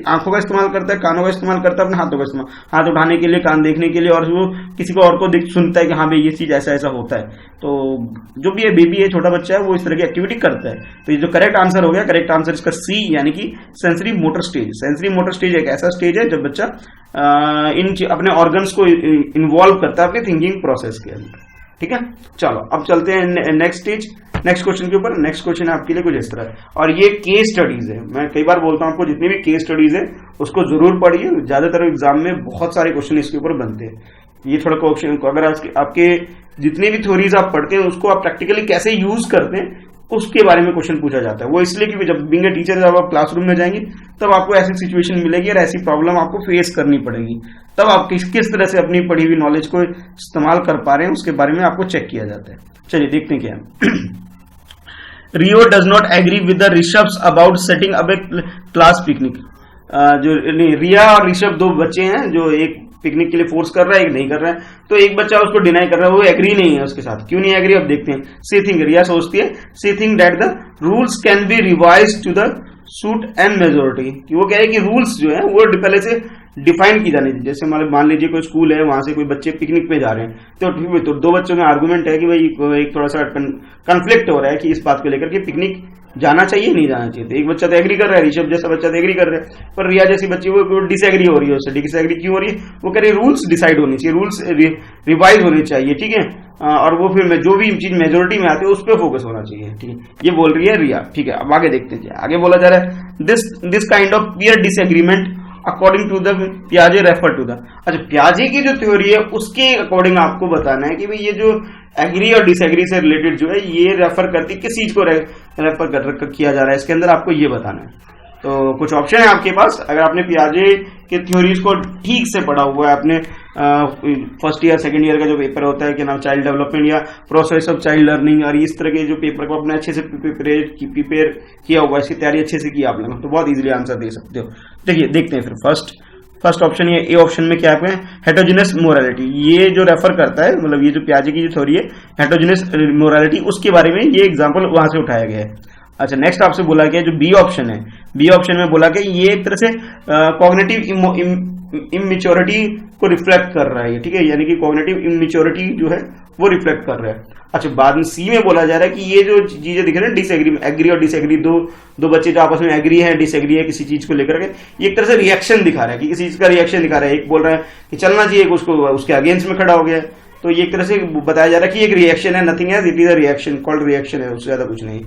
Speaker 1: आंखों का इस्तेमाल करता है, कानों का इस्तेमाल करता है, अपने हाथों का इस्तेमाल, हाथ उठाने के लिए, कान देखने के लिए, और वो किसी को और को सुनता है कि हाँ भाई ये चीज ऐसा ऐसा होता है। तो जो भी ये बेबी है, छोटा बच्चा है, वो इस तरह की एक्टिविटी करता है। तो ये जो करेक्ट आंसर हो गया, करेक्ट आंसर इसका सी, यानी कि sensory motor stage. Sensory motor stage एक ऐसा स्टेज है जब बच्चा अपने ऑर्गन्स को इन्वॉल्व करता है अपने थिंकिंग प्रोसेस के अंदर, ठीक है। चलो अब चलते हैं नेक्स्ट स्टेज, नेक्स्ट क्वेश्चन के ऊपर। नेक्स्ट क्वेश्चन है आपके लिए कुछ इस तरह है, और ये केस स्टडीज है। मैं कई बार बोलता हूं आपको जितनी भी केस स्टडीज है उसको जरूर पढ़िए, ज्यादातर एग्जाम में बहुत सारे क्वेश्चन इसके ऊपर बनते हैं। ये थोड़ा क्वेश्चन अगर आपके जितनी भी थ्योरीज आप पढ़ते हैं उसको आप प्रैक्टिकली कैसे यूज करते हैं उसके बारे में क्वेश्चन पूछा जाता है। वो इसलिए क्योंकि जब बीइंग अ टीचर जब आप क्लासरूम में जाएंगे तब आपको ऐसी सिचुएशन मिलेगी और ऐसी प्रॉब्लम आपको फेस करनी पड़ेगी, तब आप किस तरह से अपनी पढ़ी हुई नॉलेज को इस्तेमाल कर पा रहे हैं उसके बारे में आपको चेक किया जाता है। चलिए देखते हैं क्या है। Riya does not agree with the Rishabh about setting up a class picnic. Riya और ऋषभ दो बच्चे हैं जो एक पिकनिक के लिए फोर्स कर रहा है, एक नहीं कर रहा है। तो एक बच्चा उसको डिनाई कर रहा है, वो एग्री नहीं है उसके साथ। क्यों नहीं एग्री अब देखते हैं। सी थिंक, रिया सोचती है, she think that the rules can be revise to the suit and majority. वो कह रहे कि रूल्स जो है वो पहले से डिफाइन की जानी चाहिए। जैसे मान लीजिए कोई स्कूल है, वहां से कोई बच्चे पिकनिक पे जा रहे हैं, तो दो बच्चों में आर्गुमेंट है कि भाई एक थोड़ा सा कन्फ्लिक्ट हो रहा है कि इस बात को लेकर कि पिकनिक जाना चाहिए नहीं जाना चाहिए। तो एक बच्चा तो एग्री कर रहा है, ऋषभ जैसा बच्चा तो एग्री कर रहा है, पर रिया जैसी बच्ची वो डिसएग्री हो रही है। उससे डिसएग्री क्यों हो रही है? वो कह रही है रूल्स डिसाइड होनी चाहिए, रूल्स रिवाइज होने चाहिए, ठीक है। और वो फिर जो भी चीज मेजोरिटी में आती है उस पर फोकस होना चाहिए, ठीक है। ये बोल रही है रिया, ठीक है। अब आगे देखते हैं। आगे बोला जा रहा है this kind of peer disagreement according to the पियाजे रेफर टू द। अच्छा, पियाजे की जो थ्योरी है उसके अकॉर्डिंग आपको बताना है कि भाई ये जो एग्री और डिसएग्री से रिलेटेड जो है ये रेफर करती किस चीज को रेफर किया जा रहा है, इसके अंदर आपको ये बताना है। तो कुछ ऑप्शन है आपके पास। अगर आपने पियाजे के थ्योरीज को ठीक से पढ़ा हुआ है, अपने फर्स्ट ईयर सेकंड ईयर का जो पेपर होता है कि नाम चाइल्ड डेवलपमेंट या प्रोसेस ऑफ चाइल्ड लर्निंग, और इस तरह के जो पेपर को अपने अच्छे से प्रिपेयर किया हुआ है, इसकी तैयारी अच्छे से की आप लोगों तो बहुत इजीली आंसर दे सकते हो। देखिए देखते हैं फिर फर्स्ट ऑप्शन ये ए ऑप्शन में क्या है, हेटेरोजेनस मोरालिटी, ये जो रेफर करता है, मतलब ये जो पियाजे की जो थ्योरी है हेटेरोजेनस मोरालिटी, उसके बारे में ये एग्जांपल वहां से उठाया गया है। अच्छा, नेक्स्ट आपसे बोला गया जो बी ऑप्शन है, बी ऑप्शन में बोला गया ये एक तरह से कॉग्निटिव इमेच्योरिटी को रिफ्लेक्ट कर रहा है, ठीक है, यानी कि कॉग्निटिव इमेच्योरिटी जो है वो रिफ्लेक्ट कर रहा है। अच्छा, बाद में सी में बोला जा रहा है कि ये जो चीजें दिख रही है डिसएग्री, एग्री और डिसएग्री, दो बच्चे जो आपस में एग्री है डिसएग्री है किसी चीज को लेकर के, ये एक तरह से रिएक्शन दिखा रहा है कि किसी चीज का रिएक्शन दिखा रहा है। एक बोल रहा है कि चलना चाहिए, उसको उसके अगेंस्ट में खड़ा हो गया, तो ये एक तरह से बताया जा रहा है कि एक रिएक्शन है, नथिंग है, it is a reaction called reaction है, उससे ज्यादा कुछ नहीं,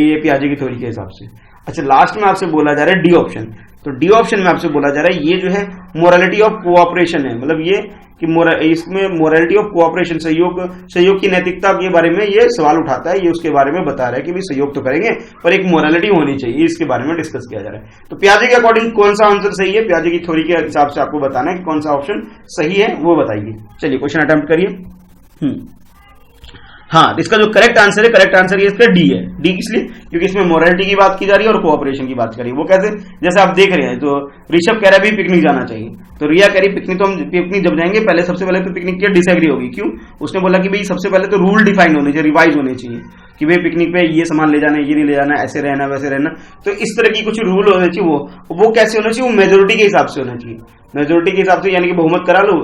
Speaker 1: ये पियाजे की थ्योरी के हिसाब से। अच्छा, लास्ट में आपसे बोला जा रहा है डी ऑप्शन, तो डी ऑप्शन में आपसे बोला जा रहा है ये जो है मोरालिटी ऑफ कोऑपरेशन है, मतलब ये कि इसमें मोरालिटी ऑफ कोऑपरेशन, सहयोग की नैतिकता के बारे में ये सवाल उठाता है, ये उसके बारे में बता रहा है कि भाई सहयोग तो करेंगे पर एक मोरालिटी होनी चाहिए, इसके बारे में डिस्कस किया जा रहा है। तो पियाजे के अकॉर्डिंग कौन सा आंसर सही है, पियाजे की थ्योरी के हिसाब से आपको बताना है कि कौन सा ऑप्शन सही है, वो बताइए। चलिए क्वेश्चन अटेम्प्ट करिए। हाँ, इसका जो करेक्ट आंसर है, करेक्ट आंसर ये इसका डी है। डी इसलिए क्योंकि इसमें मोरालिटी की बात की जा रही है और कोऑपरेशन की बात करी। वो कैसे, जैसे आप देख रहे हैं, तो ऋषभ कह रहा है भी पिकनिक जाना चाहिए, तो रिया कह रही पिकनिक, तो हम पिकनिक जब जाएंगे पहले सबसे पहले तो पिकनिक की डिसएग्री होगी। क्यों? उसने बोला कि भाई सबसे पहले तो रूल डिफाइन होने चाहिए, रिवाइज होने चाहिए कि भाई पिकनिक पे ये सामान ले जाना है, ये नहीं ले जाना, ऐसे रहना वैसे रहना, तो इस तरह की कुछ रूल होने चाहिए। वो कैसे होना चाहिए, वो मेजोरिटी के हिसाब से होना चाहिए, मेजोरिटी के हिसाब से, यानी कि बहुमत करा लो,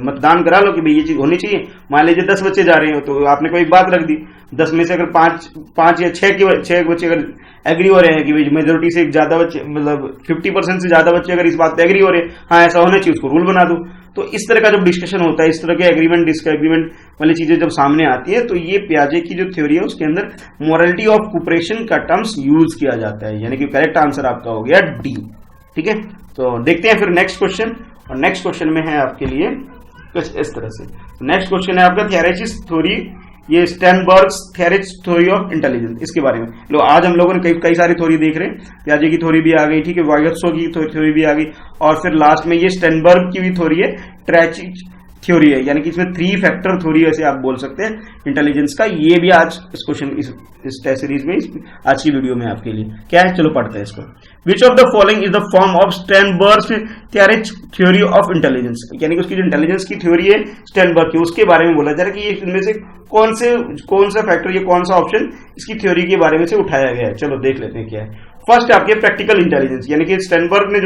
Speaker 1: मतदान करा लो कि भाई ये चीज होनी चाहिए। मान लीजिए 10 बच्चे जा रहे हो तो आपने कोई बात रख दी, 10 में से अगर 5 या 6 बच्चे अगर एग्री हो रहे हैं कि भाई मेजोरिटी से ज्यादा बच्चे, मतलब 50% से ज्यादा बच्चे अगर इस बात पे एग्री हो रहे हैं, हाँ ऐसा होना चाहिए, उसको रूल बना दो। तो इस तरह का जब डिस्कशन होता है, इस तरह के एग्रीमेंट डिसएग्रीमेंट वाली चीजें जब सामने आती है, तो ये पियाजे की जो थ्योरी है उसके अंदर मोरालिटी ऑफ कोऑपरेशन का टर्म्स यूज किया जाता है, यानी कि करेक्ट आंसर आपका हो गया डी। ठीक है, तो देखते हैं फिर नेक्स्ट क्वेश्चन, और नेक्स्ट क्वेश्चन में है आपके लिए कुछ इस तरह से। नेक्स्ट क्वेश्चन है आपका थियरेसिस थ्योरी, ये स्टेनबर्ग्स थियरेटिक थ्योरी ऑफ इंटेलिजेंस, इसके बारे में लो आज हम लोगों ने कई सारी थ्योरी देख रहे हैं। पियाजे की थ्योरी भी आ गई, ठीक है, वायगत्सो की थ्योरी भी आ गई, और फिर लास्ट में ये स्टेनबर्ग की भी थ्योरी है, ट्रेचिक थ्योरी है, यानी कि इसमें 3 फैक्टर थ्योरी ऐसे आप बोल सकते हैं इंटेलिजेंस का। ये भी आज इस क्वेश्चन इस टेस्ट सीरीज में आज की वीडियो में आपके लिए क्या है, चलो पढ़ते हैं इसको। Which of the following is the form of Sternberg theoretic theory of intelligence, यानी कि उसकी जो इंटेलिजेंस की थ्योरी है स्टेनबर्ग की, उसके बारे में बोला जा रहा है कि ये इनमें से कौन सा फैक्टर, ये कौन सा ऑप्शन इसकी थ्योरी के बारे में से उठाया गया है। चलो देख लेते हैं क्या है। फर्स्ट आपके प्रैक्टिकल इंटेलिजेंस, यानी कि स्टेनबर्ग ने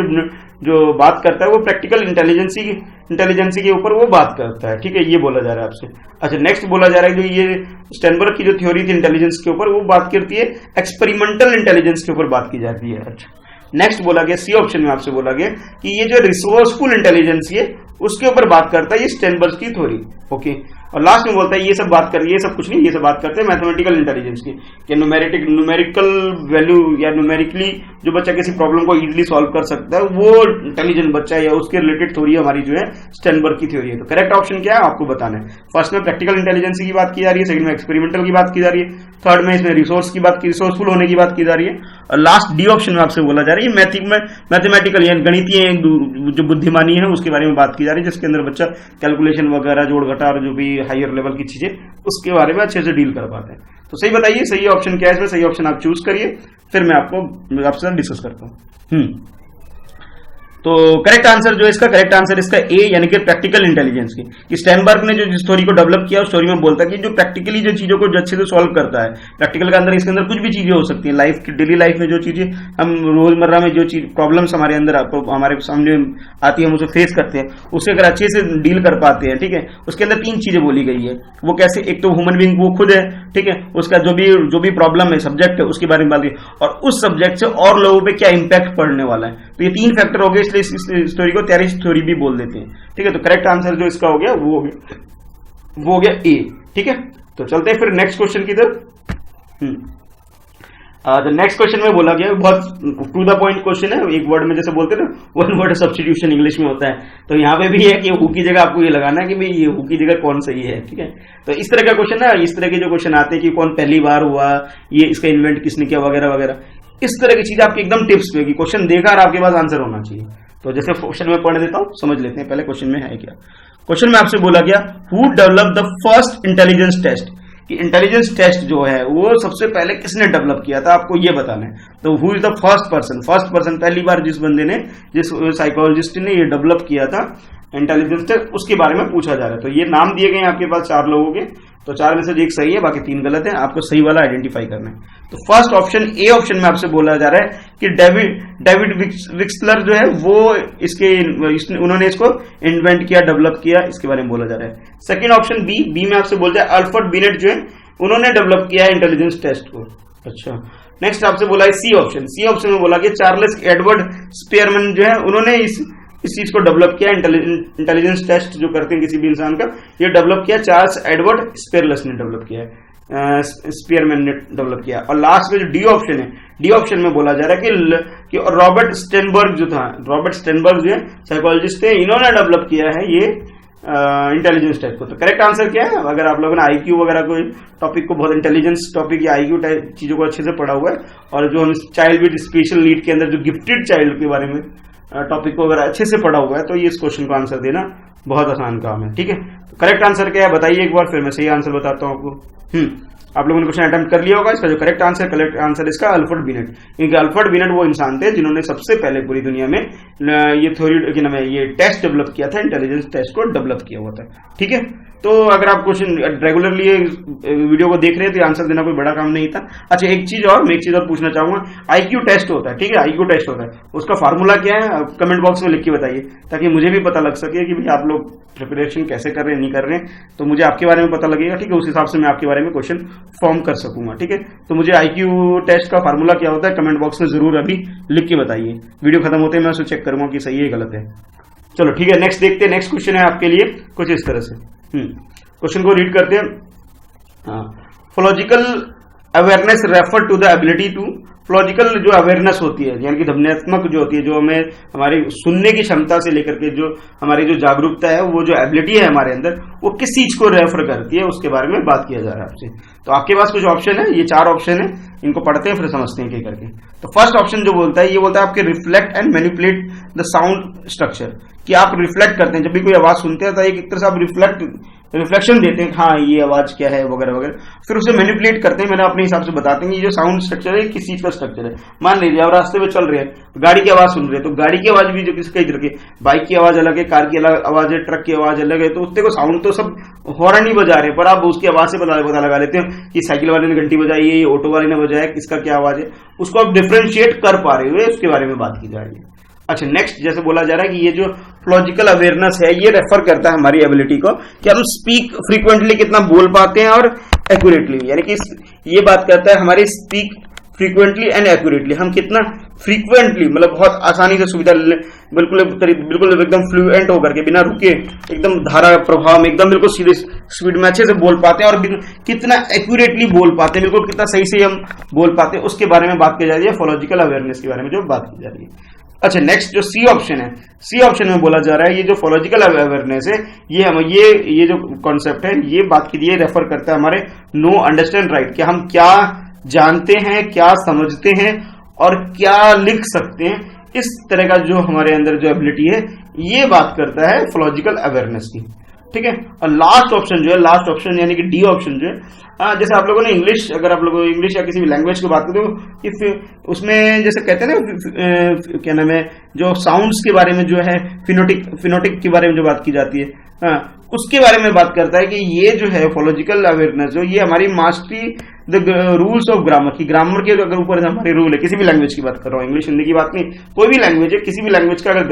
Speaker 1: जो बात करता है वो प्रैक्टिकल इंटेलिजेंस के ऊपर वो बात करता है, ठीक है, ये बोला जा रहा है आपसे। अच्छा, नेक्स्ट बोला जा रहा है जो ये स्टेनबर्ग की जो थ्योरी थी इंटेलिजेंस के ऊपर, वो बात करती है एक्सपेरिमेंटल इंटेलिजेंस के ऊपर बात की जाती है। अच्छा, नेक्स्ट बोला गया सी ऑप्शन में आपसे बोला गया कि ये जो रिसोर्सफुल इंटेलिजेंस है उसके ऊपर बात करता है ये स्टेनबर्ग की थ्योरी। ओके, और लास्ट में बोलता है ये सब बात कर, ये सब कुछ नहीं, ये सब बात करते हैं मैथमेटिकल इंटेलिजेंस की, कि न्यूमेरिकल वैल्यू या न्यूमेरिकली जो बच्चा किसी प्रॉब्लम को इजीली सॉल्व कर सकता है वो इंटेलिजेंट बच्चा है, या उसके रिलेटेड थ्योरी हमारी जो है स्टेनबर्ग की थ्योरी है। तो करेक्ट ऑप्शन क्या है आपको बताना है। फर्स्ट में प्रैक्टिकल इंटेलिजेंस की बात की जा रही है, सेकंड में एक्सपेरिमेंटल की बात की जा रही है, थर्ड में इसमें रिसोर्सफुल होने की बात की जा रही है, और लास्ट डी ऑप्शन में आपसे बोला जा रहा है मैथमेटिकल यानी गणितीय जो बुद्धिमानी है उसके बारे में बात की जा रही है, जिसके अंदर बच्चा कैलकुलेशन वगैरह जोड़ घटाव जो भी हायर लेवल की चीजें उसके बारे में अच्छे से डील कर पाते हैं। तो सही बताइए सही ऑप्शन क्या है इसमें, सही ऑप्शन आप चूज करिए, फिर मैं आपसे डिस्कस करता हूं। तो करेक्ट आंसर जो इसका करेक्ट आंसर इसका ए, यानी कि प्रैक्टिकल इंटेलिजेंस की, कि स्टेनबर्ग ने जो स्टोरी को डेवलप किया उस स्टोरी में बोलता है कि जो प्रैक्टिकली जो चीजों को अच्छे से सॉल्व करता है, प्रैक्टिकल के अंदर इसके अंदर कुछ भी चीजें हो सकती हैं लाइफ की, डेली लाइफ में जो चीजें हम रोजमर्रा में जो चीज प्रॉब्लम्स हमारे अंदर हमारे सामने आती है, हम उसे फेस करते हैं, उससे अगर अच्छे से डील कर पाते हैं, ठीक है, उसके अंदर 3 चीजें बोली गई है। वो कैसे, एक तो ह्यूमन बीइंग वो खुद है, ठीक है, उसका जो भी प्रॉब्लम है सब्जेक्ट है उसके बारे में बात की, और उस सब्जेक्ट से और लोगों पे क्या इंपैक्ट पड़ने वाला है। तो ये 3 फैक्टर हो गए, इसलिए इस स्टोरी को थियरेटिक थ्योरी भी बोल देते हैं, ठीक है। तो करेक्ट आंसर जो इसका हो गया वो हो गया ए, ठीक है। तो चलते हैं फिर नेक्स्ट क्वेश्चन की तरफ। नेक्स्ट क्वेश्चन में बोला गया बहुत टू द पॉइंट क्वेश्चन है, एक वर्ड में जैसे बोलते हैं ना, वन वर्ड सब्स्टिट्यूशन इंग्लिश में होता है, तो यहाँ पे भी है कि हु की जगह आपको ये लगाना है कि भाई ये हु की जगह कौन सही है, ठीक है। तो इस तरह का क्वेश्चन है, इस तरह के जो क्वेश्चन आते हैं कि कौन पहली बार हुआ, ये इसका इन्वेंट किसने किया वगैरह वगैरह, इस तरह की चीज आपकी एकदम टिप्स पे, क्वेश्चन देखा और आपके पास आंसर होना चाहिए। तो जैसे क्वेश्चन में पढ़ देता हूं, समझ लेते हैं पहले क्वेश्चन में है क्या। क्वेश्चन में आपसे बोला गया who develop the first intelligence test, कि इंटेलिजेंस टेस्ट जो है वो सबसे पहले किसने डेवलप किया था, आपको ये बताना है। तो who is the first person, पहली बार जिस बंदे ने, जिस साइकोलॉजिस्ट ने ये डेवलप किया था इंटेलिजेंस टेस्ट, उसके बारे में पूछा जा रहा है। तो ये नाम दिए गए हैं आपके पास 4 लोगों के, तो 4 में से एक सही है, बाकी 3 गलत है। आपको सही वाला आइडेंटिफाई करना है। तो फर्स्ट ऑप्शन, ए ऑप्शन में आपसे बोला जा रहा है कि डेविड विक्सलर जो है वो उन्होंने इसको इन्वेंट किया, डेवलप किया, इसके बारे में बोला जा रहा है। सेकंड ऑप्शन बी में आपसे बोलता है अल्फ्रेड बिनेट जो है उन्होंने डेवलप किया है इंटेलिजेंस टेस्ट को। अच्छा, नेक्स्ट आपसे बोला है सी ऑप्शन में बोला कि चार्ल्स एडवर्ड स्पेयरमैन जो है उन्होंने इस चीज को डेवलप किया, इंटेलिजेंस टेस्ट जो करते हैं किसी भी इंसान का, ये डेवलप किया चार्ल्स एडवर्ड स्पेयरलेस ने डेवलप किया है, स्पेयरमैन ने डेवलप किया। और लास्ट में जो डी ऑप्शन है, डी ऑप्शन में बोला जा रहा है कि रॉबर्ट स्टेनबर्ग जो था, रॉबर्ट स्टेनबर्ग जो है साइकोलॉजिस्ट थे, इन्होंने डेवलप किया है ये इंटेलिजेंस टेस्ट को। तो करेक्ट आंसर क्या है? अगर आप लोगों ने आईक्यू वगैरह कोई टॉपिक को, बहुत इंटेलिजेंस टॉपिक या आईक्यू टाइप चीजों को अच्छे से पढ़ा हुआ है, और जो हम चाइल्ड विद स्पेशल नीड के अंदर जो गिफ्टेड चाइल्ड के बारे में टॉपिक को अगर अच्छे से पढ़ा हुआ है, तो ये इस क्वेश्चन का आंसर देना बहुत आसान काम है। ठीक है, तो करेक्ट आंसर क्या है बताइए एक बार, फिर मैं सही आंसर बताता हूं आपको। आप लोगों ने क्वेश्चन अटेम्प्ट कर लिया होगा। इसका जो करेक्ट आंसर इसका अल्फ्रेड बिनेट, क्योंकि अल्फ्रेड बिनेट वो इंसान थे जिन्होंने सबसे पहले पूरी दुनिया में ये थ्योरी क्या नाम है, ये टेस्ट डेवलप किया था, इंटेलिजेंस टेस्ट को डेवलप किया हुआ था। ठीक है, तो अगर आप क्वेश्चन रेगुलरली वीडियो को देख रहे हैं तो आंसर देना कोई बड़ा काम नहीं था। अच्छा, एक चीज और पूछना चाहूंगा, आईक्यू टेस्ट होता है, ठीक है, आईक्यू टेस्ट होता है, उसका फार्मूला क्या है कमेंट बॉक्स में लिख के बताइए, ताकि मुझे भी पता लग सके कि भाई आप लोग प्रिपरेशन कैसे कर रहे हैं, नहीं कर रहे हैं, तो मुझे आपके बारे में पता लगेगा। ठीक है, उस हिसाब से मैं आपके बारे में क्वेश्चन फॉर्म कर सकूंगा। ठीक है, तो मुझे आईक्यू टेस्ट का फार्मूला क्या होता है कमेंट बॉक्स में जरूर अभी लिख के बताइए। वीडियो खत्म होते हैं मैं उसे चेक करूंगा कि सही है गलत है। चलो ठीक है, नेक्स्ट देखते हैं। नेक्स्ट क्वेश्चन है आपके लिए कुछ इस तरह से, क्वेश्चन को रीड करते हैं। Phonological awareness refer to the ability to, phonological जो अवेयरनेस होती है यानी कि ध्वन्यात्मक जो होती है, जो हमें हमारी सुनने की क्षमता से लेकर के जो हमारी जो जागरूकता है, वो जो एबिलिटी है हमारे अंदर, वो किस चीज को रेफर करती है, उसके बारे में बात किया जा रहा है आपसे। तो आपके पास कुछ ऑप्शन है, ये 4 ऑप्शन है, इनको पढ़ते हैं फिर समझते हैं क्या करके। तो फर्स्ट ऑप्शन जो बोलता है, ये बोलता है आपके reflect and manipulate the sound structure, कि आप रिफ्लेक्ट करते हैं जब भी कोई आवाज सुनते हैं तो एक तरह से आप रिफ्लेक्शन देते हैं, हाँ ये आवाज क्या है वगैरह वगैरह, फिर उसे मैनिपुलेट करते हैं, मैंने अपने हिसाब से बताते हैं ये जो साउंड स्ट्रक्चर है किस चीज का स्ट्रक्चर है। मान लीजिए आप रास्ते में चल रहे हैं, गाड़ी की आवाज सुन रहे हैं, तो गाड़ी की आवाज भी जो कई तरह की, बाइक की आवाज अलग है, कार की अलग आवाज है, ट्रक की आवाज अलग है, तो उससे को साउंड तो सब हॉर्न ही बजा रहे हैं, पर आप उसकी आवाज से पता लगा लेते हैं कि साइकिल वाले ने घंटी बजाई है, ये ऑटो वाले ने बजाया, किसका क्या आवाज है, उसको आप डिफ्रेंशिएट कर पा रहे हो, उसके बारे में बात की जा रही है। अच्छा, नेक्स्ट जैसे बोला जा रहा है कि ये जो फोलॉजिकल अवेयरनेस है ये रेफर करता है हमारी एबिलिटी को कि हम स्पीक फ्रीक्वेंटली कितना बोल पाते हैं और एक्यूरेटली, यानी कि ये बात करता है हमारी स्पीक फ्रीक्वेंटली एंड एक्यूरेटली, हम कितना फ्रीक्वेंटली मतलब बहुत आसानी से सुविधा बिल्कुल एकदम फ्लुएंट होकर के बिना रुके एकदम धारा प्रभाव में एकदम बिल्कुल सीधे स्पीड में अच्छे से बोल पाते हैं, और कितना एक्यूरेटली बोल पाते हैं, बिल्कुल कितना सही से हम बोल पाते हैं, उसके बारे में बात की जा रही है, फोलॉजिकल अवेयरनेस के बारे में जो बात की जा रही है। अच्छा, नेक्स्ट जो सी ऑप्शन है, सी ऑप्शन में बोला जा रहा है ये जो फोलॉजिकल अवेयरनेस है, ये जो कॉन्सेप्ट है, ये बात की ये रेफर करता है हमारे नो अंडरस्टैंड राइट, कि हम क्या जानते हैं, क्या समझते हैं और क्या लिख सकते हैं, इस तरह का जो हमारे अंदर जो एबिलिटी है, ये बात करता है फोलॉजिकल अवेयरनेस की। ठीक है, और लास्ट ऑप्शन जो है, लास्ट ऑप्शन यानी कि डी ऑप्शन जो है, जैसे आप लोगों ने इंग्लिश, अगर आप लोगों इंग्लिश या किसी भी लैंग्वेज की बात करें तो उसमें जैसे कहते हैं ना क्या नाम है, जो साउंड्स के बारे में जो है फिनोटिक के बारे में जो बात की जाती है, उसके बारे में बात करता है कि ये जो है फोलॉजिकल अवेयरनेस जो ये हमारी mastery the rules of grammar की, ग्रामर के अगर ऊपर हमारे रूल है, किसी भी लैंग्वेज की बात कर रहा हूँ, इंग्लिश हिंदी की बात नहीं, कोई भी लैंग्वेज है, किसी भी लैंग्वेज का अगर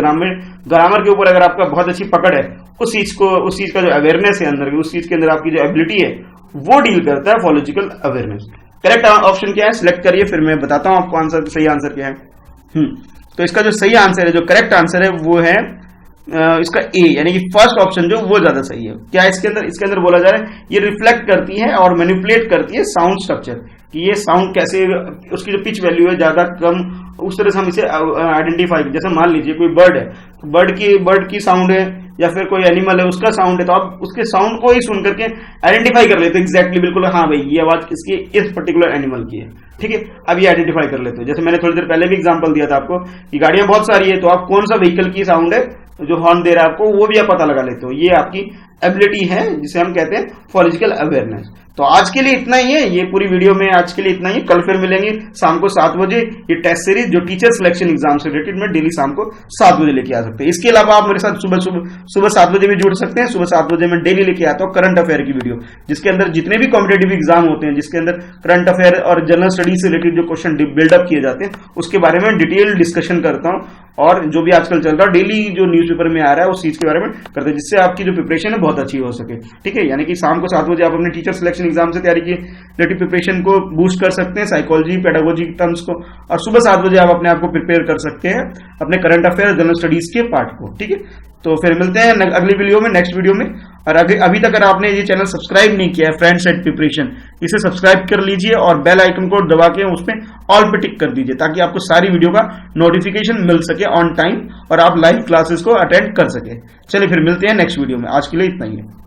Speaker 1: ग्रामर के ऊपर अगर आपका बहुत अच्छी पकड़ है, उस चीज का जो अवेयरनेस है अंदर, उस चीज के अंदर आपकी जो एबिलिटी है, वो डील करता है फोलॉजिकल अवेयरनेस। करेक्ट ऑप्शन क्या है सिलेक्ट करिए, फिर मैं बताता हूं आपको आंसर, सही आंसर क्या है। तो इसका जो सही आंसर है, जो करेक्ट आंसर है वो है इसका ए, यानी कि फर्स्ट ऑप्शन जो वो ज्यादा सही है। क्या इसके अंदर बोला जा रहा है, ये रिफ्लेक्ट करती है और मैनिपुलेट करती है साउंड स्ट्रक्चर, कि ये साउंड कैसे, उसकी जो पिच वैल्यू है ज्यादा कम, उस तरह से हम इसे आइडेंटिफाई, जैसे मान लीजिए कोई बर्ड है, तो बर्ड की साउंड है, या फिर कोई एनिमल है उसका साउंड है, तो आप उसके साउंड को ही सुन करके आइडेंटिफाई कर लेते हो एग्जैक्टली, बिल्कुल हाँ भाई ये आवाज किसकी, इस पर्टिकुलर एनिमल की है। ठीक है, अब ये आइडेंटिफाई कर लेते हो। जैसे मैंने थोड़ी देर पहले भी एग्जांपल दिया था आपको कि गाड़ियां बहुत सारी है, तो आप कौन सा व्हीकल की साउंड है जो हॉर्न दे रहा है आपको, वो भी आप पता लगा लेते हो। ये आपकी एबिलिटी है जिसे हम कहते हैं फोलॉजिकल अवेयरनेस। तो आज के लिए इतना ही है, ये पूरी वीडियो में आज के लिए इतना ही। कल फिर मिलेंगे शाम को 7 बजे। ये टेस्ट सीरीज जो टीचर सिलेक्शन एग्जाम से रिलेटेड मैं डेली शाम को 7 बजे लेके आ सकते हैं। इसके अलावा आप मेरे साथ सुबह 7 बजे भी जुड़ सकते हैं। सुबह 7 बजे मैं डेली लेके आता हूँ करंट अफेयर की वीडियो, जिसके अंदर जितने भी कॉम्पिटेटिव एग्जाम होते हैं, जिसके अंदर करंट अफेयर और जनरल स्टडीज से रिलेटेड जो क्वेश्चन बिल्डअप किए जाते हैं, उसके बारे में डिटेल डिस्कशन करता हूँ। और जो भी आजकल चल रहा है डेली जो न्यूज़पेपर में आ रहा है उस चीज के बारे में करते हैं, जिससे आपकी जो प्रिपरेशन है बहुत अच्छी हो सके। ठीक है, यानी कि शाम को 7 बजे आप अपने टीचर सिलेक्शन एग्जाम से तैयारी की रिलेटेड प्रिपरेशन को बूस्ट कर सकते हैं, साइकोलॉजी पेडागोजी टर्म्स को, और सुबह 7 बजे आप अपने आप को प्रिपेयर कर सकते हैं अपने करंट अफेयर जनरल स्टडीज के पार्ट को। ठीक है, तो फिर मिलते हैं अगली वीडियो में, नेक्स्ट वीडियो में। और अभी तक अगर आपने ये चैनल सब्सक्राइब नहीं किया है फ्रेंड्स एट प्रिपरेशन, इसे सब्सक्राइब कर लीजिए और बेल आइकन को दबा के उसमें ऑल पे टिक कर दीजिए, ताकि आपको सारी वीडियो का नोटिफिकेशन मिल सके ऑन टाइम और आप लाइव क्लासेस को अटेंड कर सके। चलिए फिर मिलते हैं नेक्स्ट वीडियो में, आज के लिए इतना ही है।